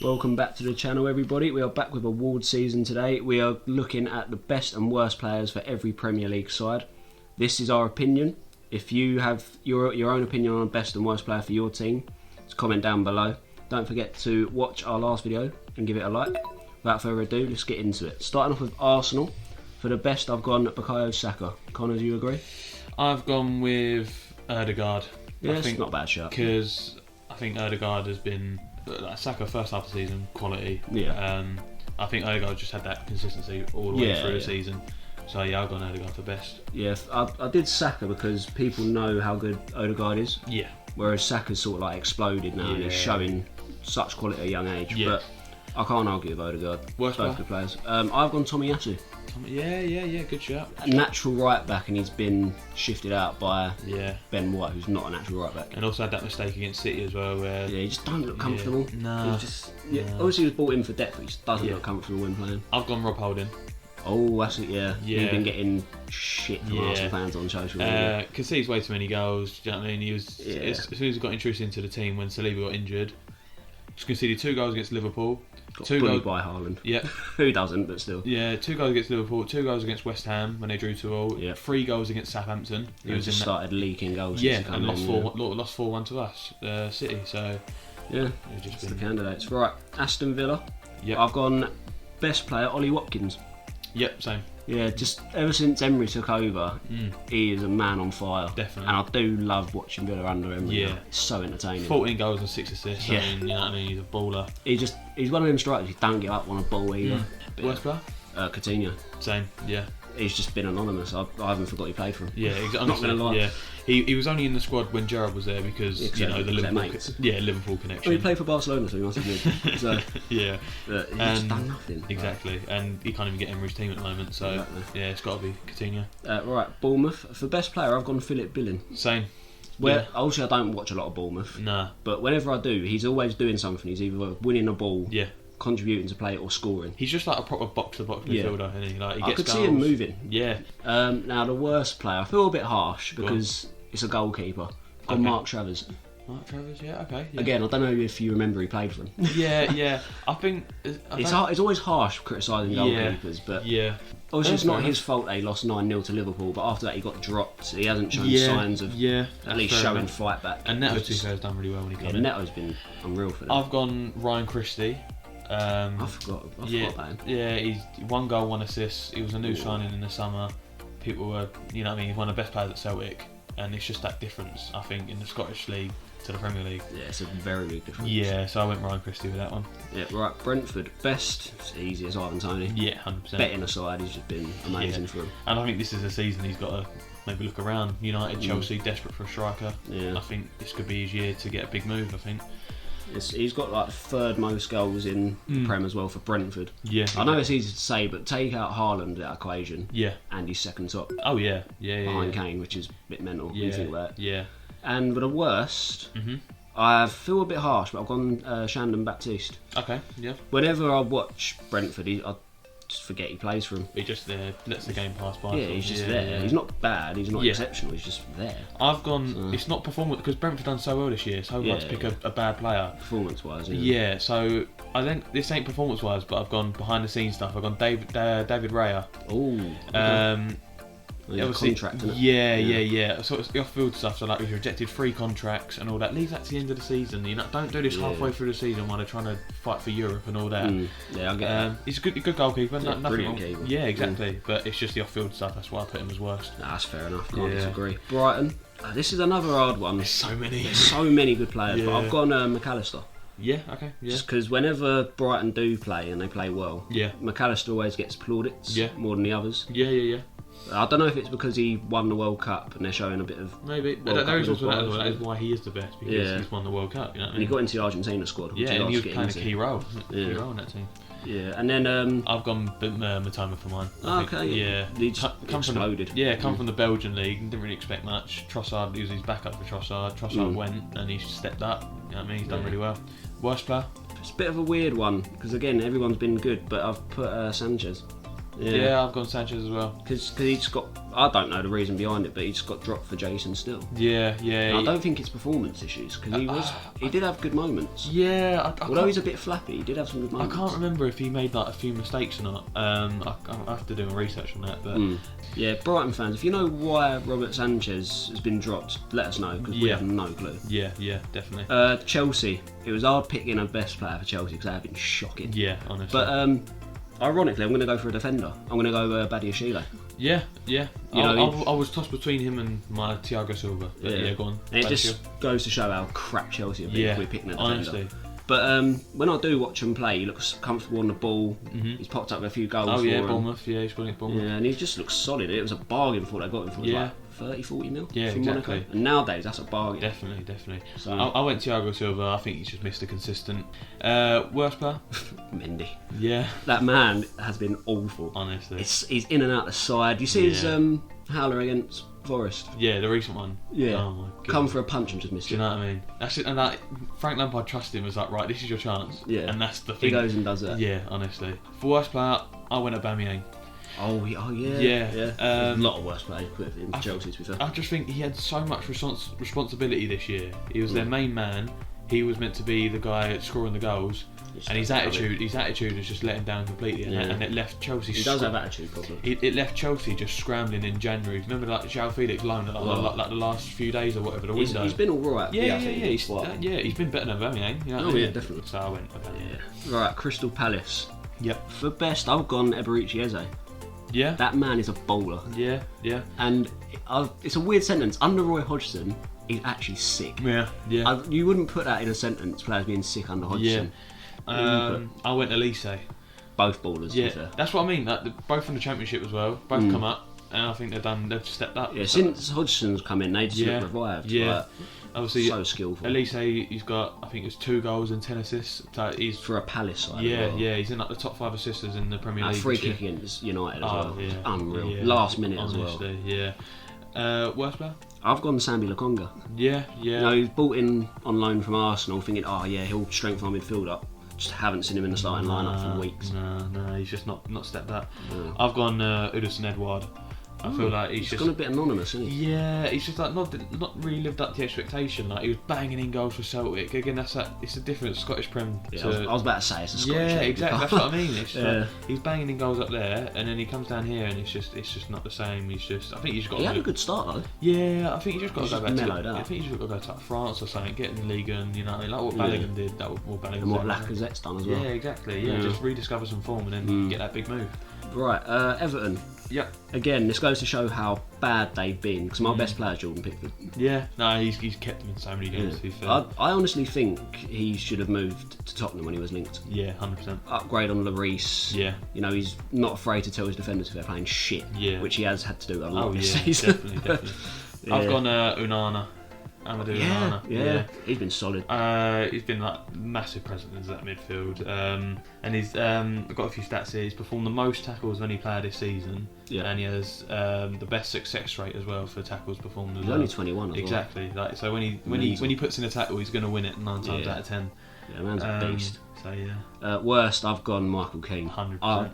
Welcome back to the channel, everybody. We are back with award season today. We are looking at the best and worst players for every Premier League side. This is our opinion. If you have your own opinion on the best and worst player for your team, just comment down below. Don't forget to watch our last video and give it a like. Without further ado, let's get into it. Starting off with Arsenal. For the best, I've gone Bukayo Saka. Connor, do you agree? I've gone with Ødegaard. Yeah, it's not a bad shot. Because I think Ødegaard has been, like Saka first half of the season, quality. Yeah. I think Ødegaard just had that consistency all the way through the season. So yeah, I've gone Ødegaard for best. Yeah, I did Saka because people know how good Ødegaard is. Yeah. Whereas Saka's sort of like exploded now and he's showing such quality at a young age. Yeah. But I can't argue with Ødegaard. Worst Both good players. I've gone Tomiyasu. Yeah, good shout. A natural right back, and he's been shifted out by Ben White, who's not a natural right back. And also had that mistake against City as well, where he just don't look comfortable. No. Obviously he was brought in for depth, but he just doesn't look comfortable when playing. I've gone Rob Holding. Oh, that's it. Yeah. He's been getting shit from Arsenal fans on social media. Concedes way too many goals. Do you know what I mean? He was as soon as he got introduced into the team when Saliba got injured. Just conceded 2 goals against Liverpool. Got bullied by Haaland. Yeah. Who doesn't, but still. Yeah, 2 goals against Liverpool, 2 goals against West Ham when they drew 2-2. Yeah. 3 goals against Southampton. He just started leaking goals. Yeah, and lost 4-1 to us, City. So yeah, just the candidates. Right, Aston Villa. Yep. I've gone best player Ollie Watkins. Yep, same. Yeah, just ever since Emery took over, he is a man on fire. Definitely. And I do love watching Villa under Emery. Yeah. It's so entertaining. 14 goals and 6 assists. Yeah. I mean, you know what I mean? He's a baller. He's one of them strikers who don't give up on a ball either. Worst player? Coutinho. Same, yeah. He's just been anonymous. I haven't forgot he played for him. Yeah, exactly. I'm not going to lie. Yeah. He was only in the squad when Gerrard was there because, you know, the Liverpool connection. Well, he played for Barcelona, so he must have been. So, yeah. But he's just done nothing. Exactly. And he can't even get Emery's team at the moment, so yeah, it's got to be Coutinho. Right, Bournemouth. For best player, I've gone Philip Billing. Same. Obviously, I don't watch a lot of Bournemouth. Nah. But whenever I do, he's always doing something. He's either winning a ball, contributing to play, or scoring. He's just like a proper box-to-box midfielder, isn't he? Like, he gets I could goals. see him moving. Yeah. Now, the worst player, I feel a bit harsh because it's a goalkeeper. I've got Mark Travers. Mark Travers, yeah, okay. Yeah. Again, I don't know if you remember he played for them. Yeah. I think... It's always harsh criticising goalkeepers, but obviously it's not his fault they lost 9-0 to Liverpool, but after that he got dropped. He hasn't shown signs of at least showing fight back. And Neto, to be fair, has done really well when he came in. Neto's been unreal for them. I've gone Ryan Christie. I forgot about him. Yeah, he's 1 goal, 1 assist. He was a new signing in the summer. People were, you know what I mean, he's one of the best players at Celtic. And it's just that difference, I think, in the Scottish League to the Premier League. Yeah, it's a very big difference. Yeah, so I went Ryan Christie with that one. Yeah, right. Brentford, best. It's easy as Ivan Toney. Yeah, 100%. Betting aside, he's just been amazing for him. And I think this is a season he's got to maybe look around. United, Chelsea, desperate for a striker. Yeah. I think this could be his year to get a big move, I think. He's got like the 3rd most goals in the Prem as well for Brentford. Yeah. I know it's easy to say, but take out Haaland that equation. Yeah. And he's second top. Oh yeah. Behind Kane, which is a bit mental. Yeah. You think that. Yeah. And for the worst, I feel a bit harsh, but I've gone Shandon Baptiste. Okay. Yeah. Whenever I watch Brentford, I just forget he plays for him. He just lets the game pass by. Yeah, he's just there. Yeah. He's not bad. He's not exceptional. He's just there. I've gone. It's not performance because Brentford done so well this year. So hard to pick a bad player. Performance-wise. Yeah. So I think this ain't performance-wise, but I've gone behind-the-scenes stuff. I've gone David Raya. Oh. Contract, isn't it? Yeah. So it's the off-field stuff. So like he's rejected 3 contracts and all that. Leave that to the end of the season. You know, don't do this halfway through the season while they're trying to fight for Europe and all that. Yeah, I get that. He's a good goalkeeper. Nothing brilliant wrong. keeper. Yeah, exactly. But it's just the off-field stuff. That's why I put him as worst. Nah, that's fair enough. Can't disagree. Brighton. This is another hard one. There's so many. So many good players. But I've gone McAllister. Yeah. Okay. Yeah. Just because whenever Brighton do play and they play well, Yeah. McAllister always gets plaudits more than the others. Yeah. I don't know if it's because he won the World Cup and they're showing a bit of maybe. There is also that as well. That is why he is the best because he's won the World Cup. You know what I mean? And he got into the Argentina squad. Which and he was playing a into. key role. Key role in that team. Yeah, and then I've gone Matoma for mine. Okay. Yeah. He exploded. Come from the Belgian league. Didn't really expect much. Trossard, he was his backup for Trossard. Trossard went and he stepped up. You know what I mean? He's done really well. Worst player? It's a bit of a weird one because again everyone's been good, but I've put Sanchez. Yeah, I've gone Sanchez as well. Because he's got, I don't know the reason behind it, but he just got dropped for Jason Still. Yeah. And I don't think it's performance issues, because he did have good moments. Yeah. Although he's a bit flappy, he did have some good moments. I can't remember if he made like a few mistakes or not. I have to do my research on that. But yeah, Brighton fans, if you know why Robert Sanchez has been dropped, let us know, because we have no clue. Yeah, definitely. Chelsea, it was hard picking a best player for Chelsea because they have been shocking. Yeah, honestly. But ironically, I'm going to go for a defender. I'm going to go Badiashile. Yeah. I was tossed between him and my Thiago Silva. But yeah, go on. And it just goes to show how crap Chelsea have been if we're picking a defender. Honestly. But when I do watch him play, he looks comfortable on the ball. He's popped up with a few goals for him. Bournemouth. Yeah, he's playing at Bournemouth. Yeah, and he just looks solid. It was a bargain for what they got him for. It was like 30, 40 mil from exactly. Monaco. And nowadays, that's a bargain. Definitely. So, I went Thiago Silva. I think he's just Mr. Consistent. Worst player? Mendy. Yeah. That man has been awful. Honestly. He's in and out the side. You see his howler against Forest? Yeah, the recent one. Yeah. Oh my God. Come for a punch and just missed Do you know what I mean? That's it. And like, Frank Lampard trusted him. Was like, right, this is your chance. Yeah. And that's the thing. He goes and does that. Yeah, honestly. For worst player, I went Aubameyang. Oh yeah. Yeah. There's a lot of worst players put in Chelsea, to be fair. I just think he had so much responsibility this year. He was their main man. He was meant to be the guy scoring the goals, and his attitude is just let him down completely, and it left Chelsea. He does have attitude problems. It left Chelsea just scrambling in January. Remember, like João Felix loan, like the last few days or whatever. The window. He's been all right. Yeah. He's been better than Aubameyang. You know what I mean? Definitely. So I went Aubameyang. Yeah. Right, Crystal Palace. Yep. For best, I've gone Eberechi Eze. Yeah. That man is a bowler. Yeah. And it's a weird sentence. Under Roy Hodgson, he's actually sick. Yeah. You wouldn't put that in a sentence, players being sick under Hodgson. Yeah. I went Elise. Both ballers, Yeah, to be fair. that's what I mean. Like, both from the Championship as well. Both come up, and I think they've stepped up. Yeah, since Hodgson's come in, they just look revived. Yeah. Like, obviously so skillful. Elise, he's got, I think it's 2 goals and 10 assists. So he's for a Palace side. Yeah, as well. he's in like the top 5 assisters in the Premier League. Free kick against United as well. Yeah. Unreal. Yeah. Last minute as well. Honestly, yeah. Worst player? I've gone Sambi Lokonga. Yeah. You know, he's bought in on loan from Arsenal, thinking, he'll strengthen our midfield up. Just haven't seen him in the starting lineup for weeks. No, he's just not stepped up. Yeah. I've gone Udison Edouard. I feel like he's just gone a bit anonymous, isn't he? Yeah, he's just like not really lived up to the expectation. Like, he was banging in goals for Celtic. Again, it's a different Scottish Prem. Yeah, I was about to say it's a Scottish. Yeah, exactly. That's what I mean. It's just Yeah. like, he's banging in goals up there, and then he comes down here, and it's just not the same. I think he's got. He had a good start though. Yeah, I think he's just got to go back mellowed out. I think he's just got to go to like France or something, get in the league, and you know, like what Balogun did. And what Lacazette's done as well. Yeah, exactly. Yeah, just rediscover some form and then get that big move. Right, Everton. Yeah. Again, this goes to show how bad they've been, because my best player is Jordan Pickford. Yeah, no, he's kept them in so many games. To be fair. I honestly think he should have moved to Tottenham when he was linked. Yeah, 100%. Upgrade on Lloris. Yeah. You know, he's not afraid to tell his defenders if they're playing shit. Yeah. Which he has had to do a lot this yeah, season. definitely. I've gone Onana. Amadou Onana. Yeah, he's been solid. He's been like massive presence in that midfield, and he's I've got a few stats here. He's performed the most tackles of any player this season, and he has the best success rate as well for tackles performed. He's only 21 as exactly. well. Like, so when he puts in a tackle, he's going to win it 9 times out of 10. Yeah, man's a beast. So yeah. Worst, I've gone Michael Keane. 100%.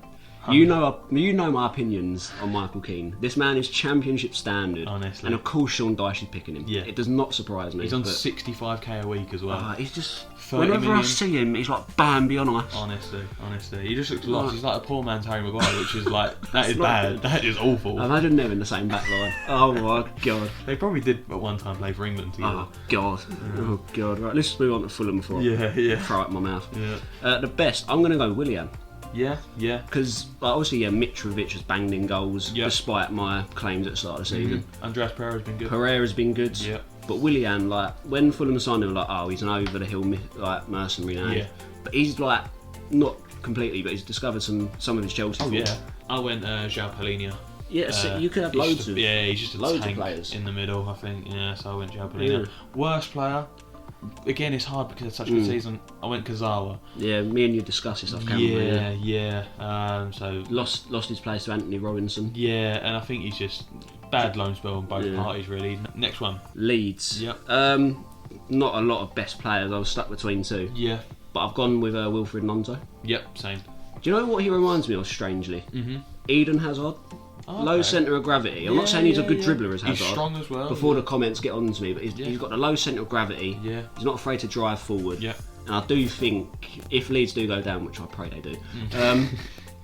You know my opinions on Michael Keane. This man is championship standard. Honestly. And of course Sean Dyche is picking him. Yeah. It does not surprise me. He's on 65k a week as well. He's just... 30 Whenever million. I see him, he's like, bam, be on ice. Honestly. He just looks lost. He's like a poor man's Harry Maguire, which is like, that is bad. That is awful. Imagine them in the same back line. Oh my God. They probably did at one time play for England together. Oh God. Oh God. Right, let's move on to Fulham before I throw it in my mouth. Yeah. The best, I'm going to go Willian. Yeah. Because obviously, Mitrovic has banged in goals despite my claims at the start of the season. Andreas Pereira's been good. Pereira's been good. Yeah. But Willian, like, when Fulham signed him, he's an over-the-hill mercenary now. Yeah. But he's like, not completely, but he's discovered some of his Chelsea. Oh yeah. I went João Palhinha. Yeah, so you could have loads of he's just a loads tank of players in the middle, I think. Yeah, so I went João Palhinha. Worst player. Again, it's hard because it's such a good season. I went Kazawa. Yeah, me and you discussed this off camera. Yeah. So lost his place to Anthony Robinson. Yeah, and I think he's just bad loan spell on both parties really. Next one. Leeds. Yep. Not a lot of best players. I was stuck between 2. Yeah. But I've gone with Wilfried Gnonto. Yep. Same. Do you know what he reminds me of? Strangely, Eden Hazard. Oh, low centre of gravity. I'm not saying he's a good dribbler as Hazard. He's strong as well. Before the comments get on to me, but he's got a low centre of gravity. Yeah. He's not afraid to drive forward. Yeah. And I do think if Leeds do go down, which I pray they do,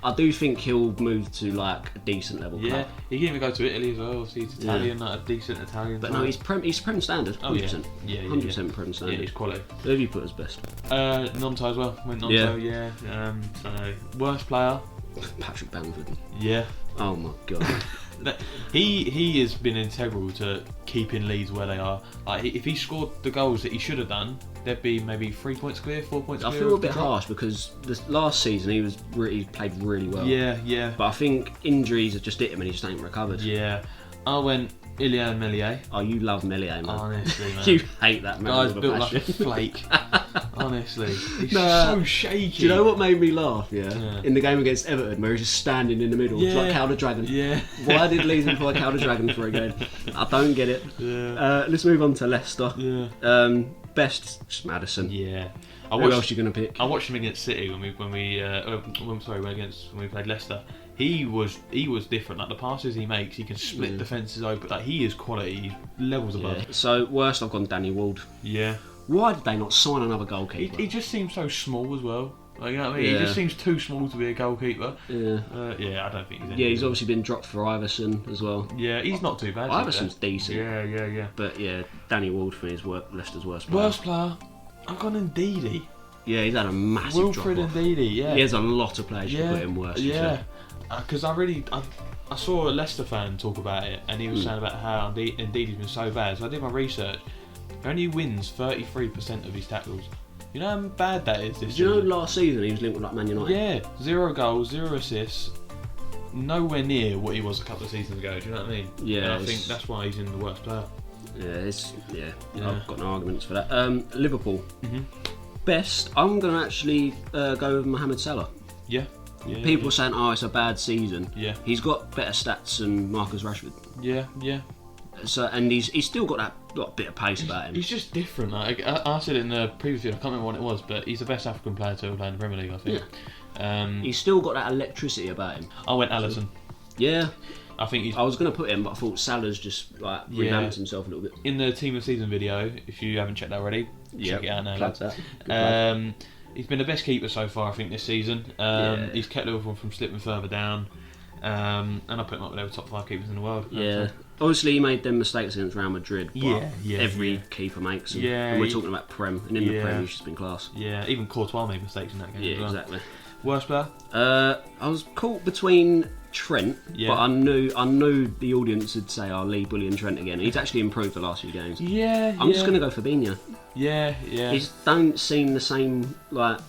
I do think he'll move to like a decent level club. Yeah, he can even go to Italy as well. Obviously, he's Italian, like a decent Italian. But no, he's Prem standard. 100%. Oh yeah, 100% Prem standard. Yeah, he's quality. Who have you put as best? Nonto as well. Went Nonto, yeah. So worst player. Patrick Bamford. Yeah. Oh my god. He has been integral to keeping Leeds where they are. Like if he scored the goals that he should have done, they'd be maybe 3 points clear, 4 points clear. I feel a bit harsh because this last season he played really well. Yeah. But I think injuries have just hit him and he just ain't recovered. Yeah. I went Ilian Meslier. Oh, you love Meslier, man. Honestly, man. You hate that man. Guy's built like a flake. Honestly, he's so shaky. Do you know what made me laugh? Yeah. In the game against Everton, where he's just standing in the middle, like Cow the Dragon. Yeah. Why did Leeds employ Cow the Dragon for a game? I don't get it. Yeah. Let's move on to Leicester. Yeah. Best just Maddison. Yeah. Who else are you gonna pick? I watched him against City when we played Leicester. He was different. Like the passes he makes, he can split defences open. Like he is quality. He's levels above. Yeah. So worst, I've gone Danny Ward. Yeah. Why did they not sign another goalkeeper? He just seems so small as well. Like, you know what I mean? Yeah. He just seems too small to be a goalkeeper. Yeah. I don't think he's. He's obviously been dropped for Iverson as well. Yeah, he's not too bad. Iverson's decent. Yeah. But yeah, Danny Ward for me is Leicester's worst player. Worst player, I've gone Ndidi. Yeah, he's had a massive Wilfred drop off. Ndidi. Yeah. He has a lot of players you can put in worse. Yeah. Because I saw a Leicester fan talk about it, and he was saying about how Ndidi's been so bad. So I did my research. He only wins 33% of his tackles. You know how bad that is this season? Do you know last season he was linked with like Man United? Yeah, 0 goals, 0 assists. Nowhere near what he was a couple of seasons ago. Do you know what I mean? Yeah. And I think that's why he's in the worst player. Yeah, I've got no arguments for that. Liverpool. Mm-hmm. Best, I'm going to actually go with Mohamed Salah. Yeah. People saying, it's a bad season. Yeah. He's got better stats than Marcus Rashford. Yeah. So and he's still got that bit of pace about him. He's just different. Like I said it in the previous video, I can't remember what it was, but he's the best African player to ever play in the Premier League, I think. Yeah. He's still got that electricity about him. I went Alisson. Yeah. I think I was going to put him, but I thought Salah's just like revamped himself a little bit. In the Team of the Season video, if you haven't checked that already, check it out now. He's been the best keeper so far, I think, this season. He's kept Liverpool from slipping further down. And I put him up with over top 5 keepers in the world. Yeah. Obviously, he made them mistakes against Real Madrid. But every keeper makes them. Yeah. And we're talking about Prem, and in the Prem, he's just been class. Yeah. Even Courtois made mistakes in that game. Yeah, as well. exactly. Worst player? I was caught between Trent, but I knew the audience would say, Lee bullying Trent again. He's actually improved the last few games. I'm just going to go for Fabinho. Yeah. He don't seem the same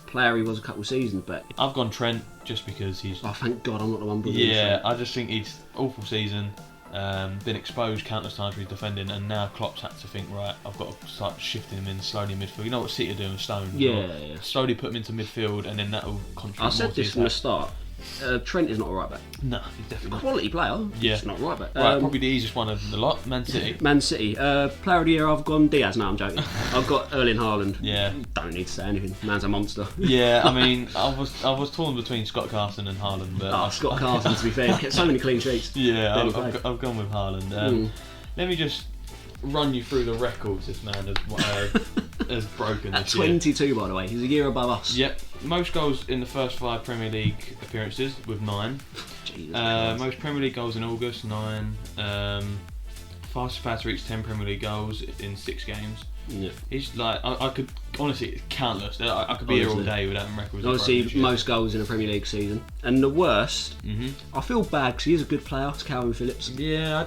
player he was a couple of seasons back. I've gone Trent just because he's. Oh, thank God I'm not the one bullying Trent. I just think he's awful season. Been exposed countless times for his defending, and now Klopp's had to think, right, I've got to start shifting him in slowly in midfield. You know what City are doing with Stones? Yeah. Slowly put him into midfield, and then that will contribute. I said this from the start. Trent is not a right back. No, he's definitely not. Quality player. Yeah. He's not a right back. Probably the easiest one of the lot. Man City. Player of the year, I've gone Diaz. No, I'm joking. I've got Erling Haaland. Yeah. Don't need to say anything. Man's a monster. Yeah, I mean, I was torn between Scott Carson and Haaland, but Scott Carson, to be fair, he kept so many clean sheets. Yeah, I've gone with Haaland. Let me just run you through the records this man has broken this year. 22, by the way. He's a year above us. Yep. Most goals in the first 5 Premier League appearances with 9. Jesus most Premier League goals in August, 9. Fastest player to reach 10 Premier League goals in 6 games. Yeah. He's like, I could honestly, it's countless. I could be here all day without them records. Obviously, most goals in a Premier League season. And the worst, I feel bad because he's a good player. It's Calvin Phillips. Yeah,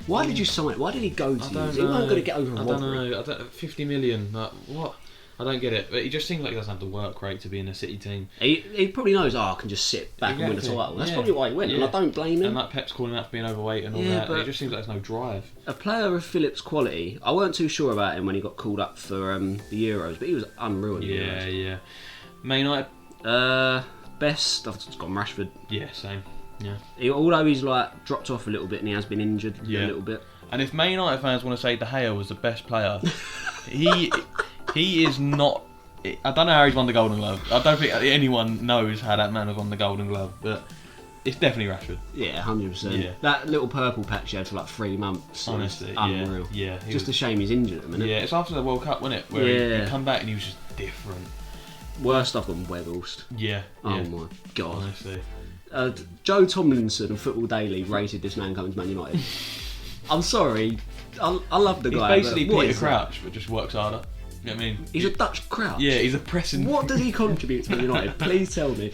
Why did you sign it? Why did he go to you? He weren't going to get over a robbery. I don't know. 50 million. Like, what? I don't get it. But he just seems like he doesn't have the work rate to be in a City team. He probably knows, I can just sit back and win a title. That's probably why he went, and I don't blame him. And like Pep's calling out for being overweight and all that. But it just seems like there's no drive. A player of Phillips' quality, I weren't too sure about him when he got called up for the Euros, but he was unreal in the Euros. Yeah. Man United? Best, I've just gone Rashford. Yeah, same. Yeah. Although he's like dropped off a little bit and he has been injured a little bit. And if Man United fans want to say De Gea was the best player, he is not. I don't know how he's won the Golden Glove. I don't think anyone knows how that man has won the Golden Glove. But It's definitely Rashford. Yeah, 100%. Yeah. That little purple patch he had for like 3 months. Honestly, unreal. Yeah. Just a shame he's injured at the minute. Yeah, it's after the World Cup, wasn't it? Where he come back and he was just different. Worst off on Weghorst. Yeah. Oh my god. Honestly. Joe Tomlinson of Football Daily rated this man coming to Man United. I'm sorry. I love the guy. He's basically but Peter Crouch, but just works harder. You know what I mean? He's a Dutch Crouch. Yeah, he's a pressing. What does he contribute to Man United? Please tell me.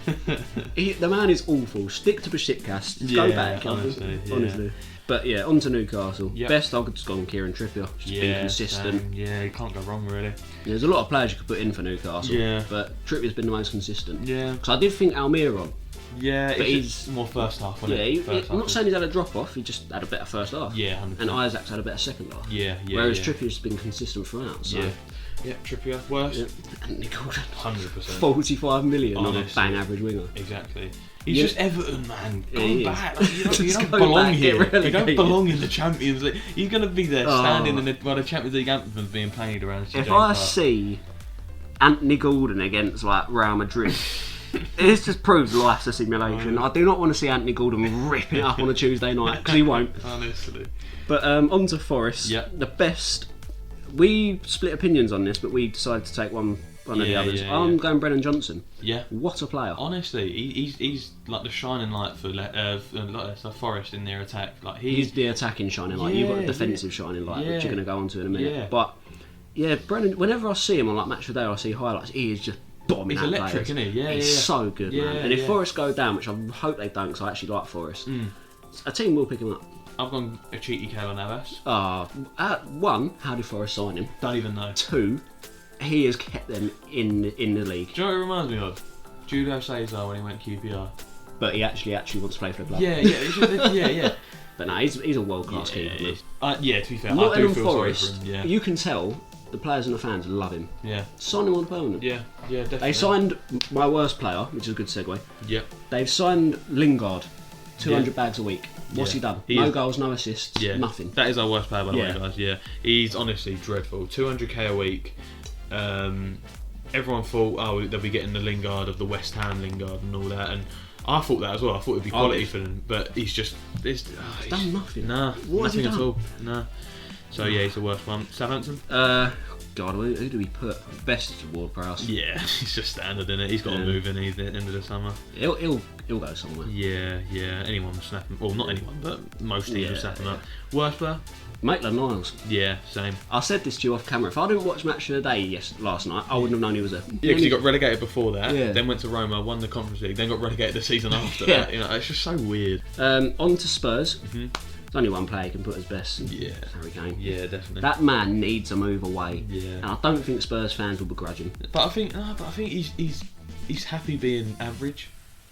The man is awful. Stick to Besiktas. Go back. Honestly. But yeah, on to Newcastle. Yep. Best I could just go on Kieran Trippier. Just being consistent. Yeah, you can't go wrong really. There's a lot of players you could put in for Newcastle. Yeah. But Trippier's been the most consistent. Yeah. Because I did think Almiron. Yeah, but he's more first half, wasn't it? I'm not saying he's had a drop off, he just had a better first half. Yeah, 100%. And Isaac's had a better second half. Yeah. Whereas Trippier's been consistent throughout. So. Yeah, Trippier, worse. Yeah. And Nick Gordon. 100%. 45 million on a bang average winger. Exactly. He's just Everton, man. Come back. Like, you don't go belong back, here. You don't relegated. belong in the Champions League. He's going to be there standing while the Champions League anthem's being played around. If I see Anthony Gordon against like Real Madrid, it just proves life's a simulation. I do not want to see Anthony Gordon rip it up on a Tuesday night, because he won't. Honestly. But on to Forest. Yeah. The best. We split opinions on this, but we decided to take one of the others. I'm going Brennan Johnson. Yeah. What a player. Honestly, he's like the shining light for Forest in their attack. Like he's the attacking shining light. You've got the defensive shining light, which you're going to go on to in a minute. Yeah. But yeah, Brennan. Whenever I see him on like Match of the Day, I see highlights. He is just bombing. He's electric, players. isn't he? Yeah, he's so good, man. And if Forest go down, which I hope they don't, because I actually like Forest, a team will pick him up. I've gone a cheeky Keylor Navas. One, how did Forest sign him? Don't even know. 2, he has kept them in the league. Do you know what it reminds me of? Julio Cesar when he went QPR. But he actually wants to play for the club. Yeah. But no, he's a world class keeper. To be fair, Not I do in feel Forest. sorry for him. Yeah. You can tell the players and the fans love him. Yeah. Sign him on permanent. Yeah, definitely. They signed my worst player, which is a good segue. Yep. They've signed Lingard, 200 bags a week. What's he done? No goals, no assists, nothing. That is our worst player, by the way, guys. Yeah, he's honestly dreadful. 200k a week. Everyone thought, they'll be getting the Lingard of the West Ham Lingard and all that, and I thought that as well. I thought it'd be quality for them, but he's done nothing. Nah, what nothing has he at all. done? Nah. So yeah, he's the worst one. Southampton. God, who do we put? Best award price. Yeah, he's just standard, innit? He's got to move in at the end of the summer. He'll go somewhere. Yeah. Anyone will snap him. Well, not anyone, but most teams will snap him up. Worst player? Maitland-Niles. Yeah, same. I said this to you off camera. If I didn't watch Match of the Day last night, I wouldn't have known he was there. Yeah, because he got relegated before that. Yeah. Then went to Roma, won the Conference League, then got relegated the season after that. You know, it's just so weird. On to Spurs. There's only one player who can put his best. Yeah. Harry Kane. Yeah, definitely. That man needs a move away. Yeah. And I don't think Spurs fans will begrudge him. But I think he's happy being average.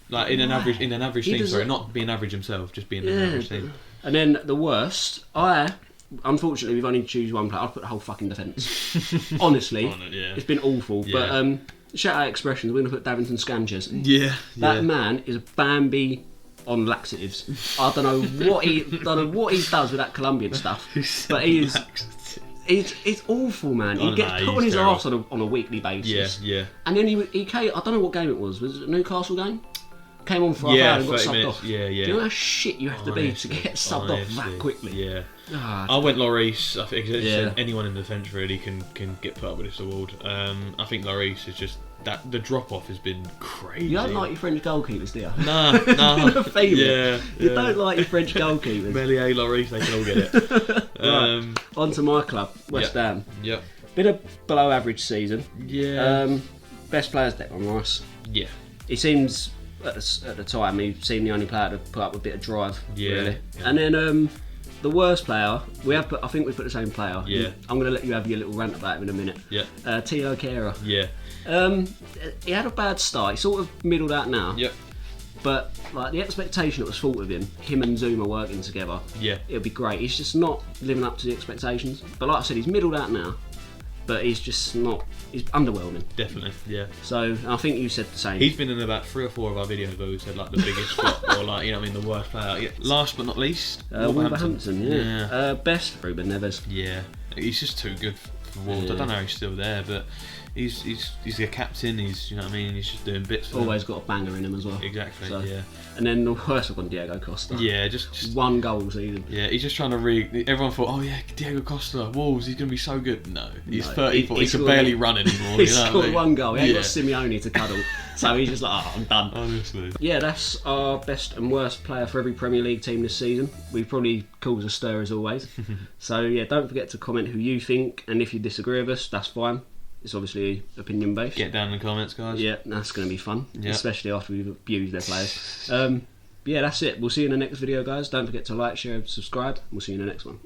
Like in an average team, sorry, not being average himself, just being an average team. And then the worst, unfortunately we've only choose one player. I'll put the whole fucking defence. Honestly, it's been awful. Yeah. But shout out expressions, we're gonna put Davinson Sanchez. Yeah. That man is a Bambi on laxatives. I don't know what he does with that Colombian stuff, but it's awful, man. He gets put on his arse on a weekly basis. Yeah. And then he came, I don't know what game it was. Was it a Newcastle game? Came on for a half hour and got subbed off. Yeah. Do you know how shit you have to be to get subbed off that quickly? Yeah. I went Lloris. I think anyone in the defence really can get put up with this award. I think Lloris is just that the drop off has been crazy. You don't like your French goalkeepers, do you? Nah. Yeah. You don't like your French goalkeepers. Melier, Lloris, they can all get it. Right. On to my club, West Ham. Yep. Bit of below average season. Yeah. Best player's Declan Rice. Yeah. He seems at the time he seemed the only player to put up a bit of drive. Yeah. Really. And then the worst player, I think we put the same player. Yeah. I'm going to let you have your little rant about him in a minute. Yeah. Tio Kehrer. Yeah. He had a bad start. He sort of middled out now. Yep. But like the expectation that was thought of him and Zuma working together, it'll be great. He's just not living up to the expectations. But like I said, he's middled out now. But he's just not. He's underwhelming. Definitely, yeah. So I think you said the same. He's been in about 3 or 4 of our videos where we said like the biggest flop or like the worst player. Yeah. Last but not least, Wolverhampton. Yeah. Best Ruben Neves. Yeah, he's just too good for Wolves. I don't know how he's still there, but he's the captain. He's, you know what I mean. He's just doing bits. For Always them. got a banger in him as well. Exactly. So. Yeah. And then the worst one, Diego Costa. Yeah, just 1 goal season. Yeah, he's just trying to everyone thought, oh yeah, Diego Costa, Wolves, he's going to be so good. No, he's 34. He can barely run anymore. He scored 1 goal. He ain't got Yeah. Simeone to cuddle. So he's just like, oh, I'm done. Honestly. Yeah, that's our best and worst player for every Premier League team this season. We probably cause a stir as always. So yeah, don't forget to comment who you think, and if you disagree with us, that's fine. It's obviously opinion based. Get down in the comments, guys. Yeah, that's going to be fun, Yeah. especially after we've abused their players. Yeah, that's it. We'll see you in the next video, guys. Don't forget to like, share, subscribe. We'll see you in the next one.